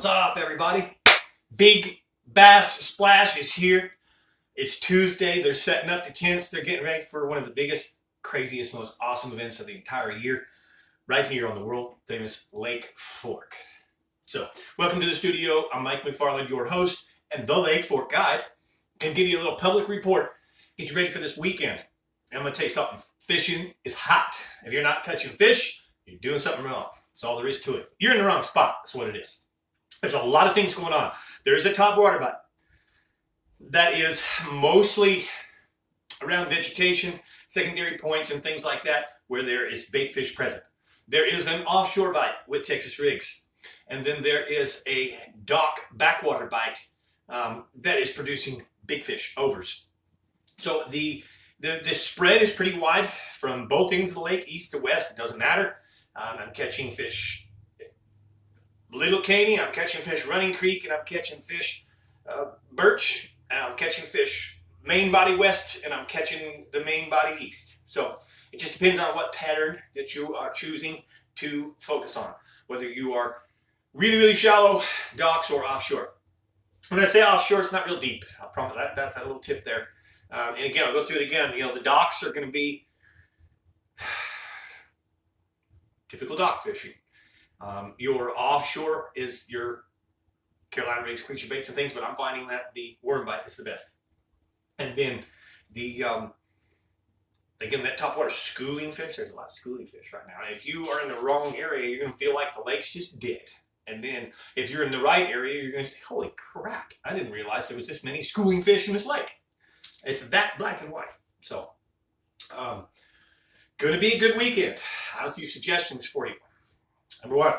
What's up, everybody? Big Bass Splash is here. It's Tuesday. They're setting up the tents. They're getting ready for one of the biggest, craziest, most awesome events of the entire year right here on the world famous Lake Fork. So, welcome to the studio. I'm Mike McFarland, your host and the Lake Fork guide, and give you a little public report. Get you ready for this weekend. And I'm going to tell you something. Fishing is hot. If you're not catching fish, you're doing something wrong. That's all there is to it. You're in the wrong spot. That's what it is. There's a lot of things going on. There's a top water bite that is mostly around vegetation, secondary points, and things like that where there is bait fish present. There is an offshore bite with Texas rigs. And then there is a dock backwater bite that is producing big fish, overs. So the spread is pretty wide from both ends of the lake, east to west. It doesn't matter. I'm catching fish Little Caney, I'm catching fish Running Creek, and I'm catching fish Birch, and I'm catching fish main body west, and I'm catching the main body east. So it just depends on what pattern that you are choosing to focus on, whether you are really, really shallow docks or offshore. When I say offshore, it's not real deep. I promise that's a little tip there. And again, I'll go through it again. You know, the docks are going to be typical dock fishing. Your offshore is your Carolina rigs, creature baits, and things, but I'm finding that the worm bite is the best. And then the again, that topwater schooling fish. There's a lot of schooling fish right now. If you are in the wrong area, you're going to feel like the lake's just dead. And then if you're in the right area, you're going to say, "Holy crap! I didn't realize there was this many schooling fish in this lake." It's that black and white. So, going to be a good weekend. I have a few suggestions for you. Number one,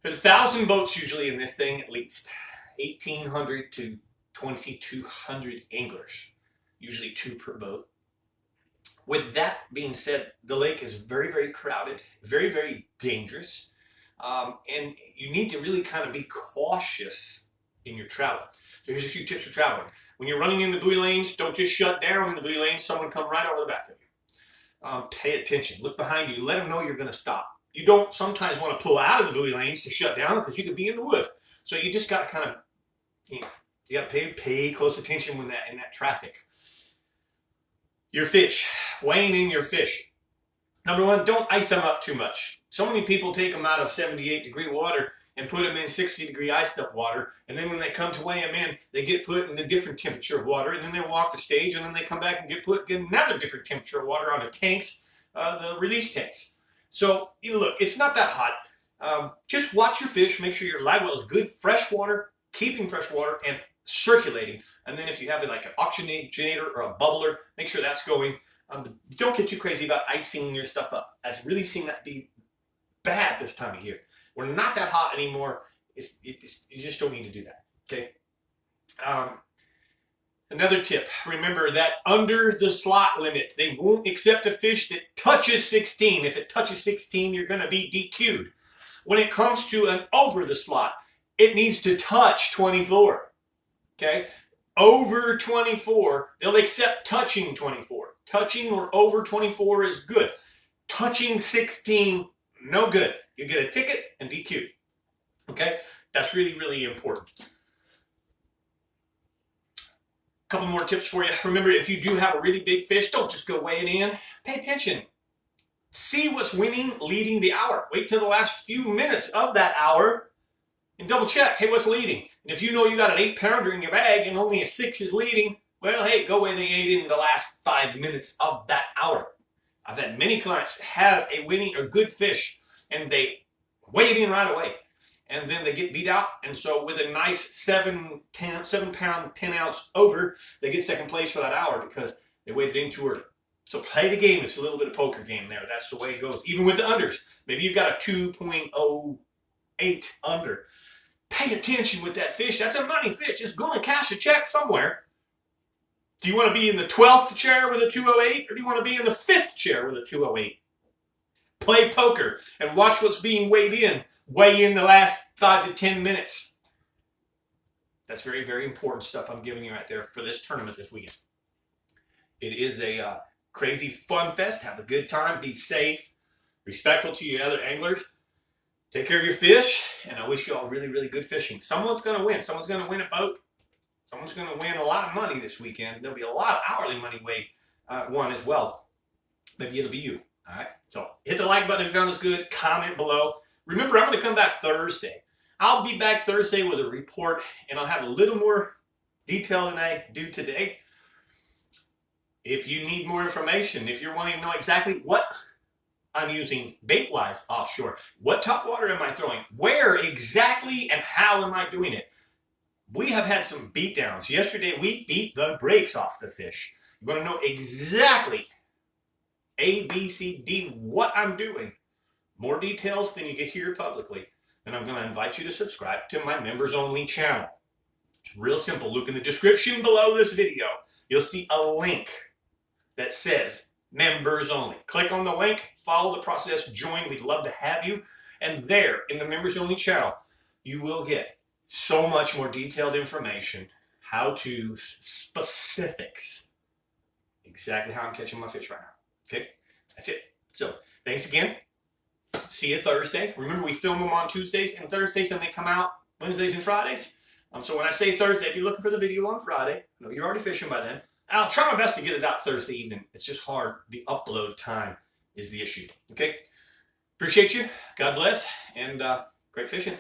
there's 1,000 boats usually in this thing at least. 1,800 to 2,200 anglers, usually 2 per boat. With that being said, the lake is very, very crowded, very, very dangerous, and you need to really kind of be cautious in your travel. So here's a few tips for traveling. When you're running in the buoy lanes, don't just shut down in the buoy lanes. Someone come right over the back of you. Pay attention. Look behind you. Let them know you're going to stop. You don't sometimes want to pull out of the buoy lanes to shut down because you could be in the wood. So you just got to kind of, you got to pay close attention when in that traffic. Your fish, weighing in your fish. Number one, don't ice them up too much. So many people take them out of 78-degree water and put them in 60-degree iced up water. And then when they come to weigh them in, they get put in a different temperature of water. And then they walk the stage, and then they come back and get put in another different temperature of water on the tanks, the release tanks. So, look, it's not that hot. Just watch your fish. Make sure your live well is good, fresh water, keeping fresh water, and circulating. And then if you have like an oxygenator or a bubbler, make sure that's going. Don't get too crazy about icing your stuff up. I've really seen that be bad this time of year. We're not that hot anymore. You just don't need to do that, okay? Another tip, remember that under the slot limit, they won't accept a fish that touches 16. If it touches 16, you're going to be DQ'd. When it comes to an over the slot, it needs to touch 24. Okay? Over 24, they'll accept touching 24. Touching or over 24 is good. Touching 16, no good. You get a ticket and DQ'd. Okay? That's really, really important. Couple more tips for you. Remember, if you do have a really big fish, don't just go weigh it in. Pay attention. See what's winning, leading the hour. Wait till the last few minutes of that hour and double check. Hey, what's leading? And if you know you got an 8-pounder in your bag and only a 6 is leading, well, hey, go weigh the 8 in the last 5 minutes of that hour. I've had many clients have a winning or good fish and they weigh it in right away. And then they get beat out. And so with a nice 7 pound, 10 ounce over, they get second place for that hour because they weighed it in too early. So play the game. It's a little bit of poker game there. That's the way it goes. Even with the unders. Maybe you've got a 2.08 under. Pay attention with that fish. That's a money fish. It's going to cash a check somewhere. Do you want to be in the 12th chair with a 208? Or do you want to be in the 5th chair with a 208? Play poker and watch what's being weighed in. Weigh in the last 5 to 10 minutes. That's very, very important stuff I'm giving you right there for this tournament this weekend. It is a crazy fun fest. Have a good time. Be safe. Respectful to your other anglers. Take care of your fish, and I wish you all really, really good fishing. Someone's going to win. Someone's going to win a boat. Someone's going to win a lot of money this weekend. There'll be a lot of hourly money won as well. Maybe it'll be you. All right. So hit the like button if you found this good. Comment below. Remember, I'm going to come back Thursday. I'll be back Thursday with a report, and I'll have a little more detail than I do today. If you need more information, if you're wanting to know exactly what I'm using bait-wise offshore, what top water am I throwing, where exactly and how am I doing it, we have had some beat downs. Yesterday, we beat the brakes off the fish. You want to know exactly A, B, C, D, what I'm doing, more details than you get here publicly, then I'm going to invite you to subscribe to my members-only channel. It's real simple. Look in the description below this video. You'll see a link that says members only. Click on the link, follow the process, join. We'd love to have you. And there, in the members only channel, you will get so much more detailed information, how to specifics, exactly how I'm catching my fish right now. Okay, that's it. So, thanks again. See you Thursday. Remember, we film them on Tuesdays and Thursdays, and they come out Wednesdays and Fridays. So when I say Thursday, if you're looking for the video on Friday, I know you're already fishing by then. I'll try my best to get it out Thursday evening. It's just hard. The upload time is the issue. Okay? Appreciate you. God bless. And great fishing.